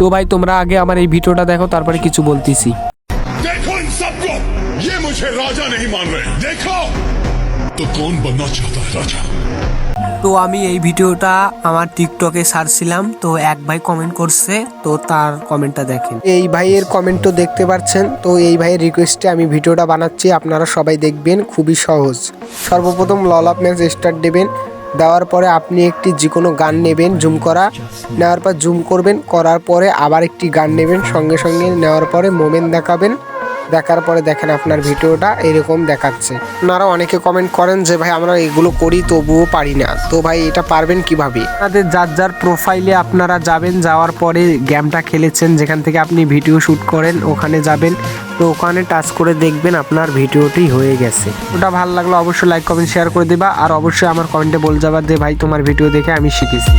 তো ভাই তোমরা আগে আমার এই ভিডিওটা দেখো, তারপরে কিছু বলতেছি। देखो इन सबको, ये मुझे राजा नहीं मान रहे। देखो तो कौन बनना चाहता है राजा। তো আমি এই ভিডিওটা আমার টিকটকে ছাড়ছিলাম, তো এক ভাই কমেন্ট করছে, তো তার কমেন্টটা দেখেন। এই ভাইয়ের কমেন্টও দেখতে পাচ্ছেন। তো এই ভাইয়ের রিকোয়েস্টে আমি ভিডিওটা বানাচ্ছি, আপনারা সবাই দেখবেন। খুবই সহজ। সর্বপ্রথম লল অফ ম্যাচ স্টার্ট দেবেন, দেওয়ার পরে আপনি একটি যে কোনো গান নেবেন, জুম করা, নেওয়ার পর জুম করবেন, করার পরে আবার একটি গান নেবেন, সঙ্গে সঙ্গে নেওয়ার পরে মোমেন্ট দেখাবেন, দেখার পরে দেখেন আপনার ভিডিওটা এরকম দেখাচ্ছে। আপনারা অনেকে কমেন্ট করেন যে ভাই আমরা এগুলো করি তবুও পারি না, তো ভাই এটা পারবেন কিভাবে? আপনাদের যার যার প্রোফাইলে আপনারা যাবেন, যাওয়ার পরে গেমটা খেলেছেন যেখান থেকে আপনি ভিডিও শ্যুট করেন ওখানে যাবেন, তো ওখানে টাচ করে দেখবেন আপনার ভিডিওটি হয়ে গেছে। ওটা ভালো লাগলো অবশ্যই লাইক কমেন্ট শেয়ার করে দিবা, আর অবশ্যই আমার কমেন্টে বলে যাবা যে ভাই তোমার ভিডিও দেখে আমি শিখেছি।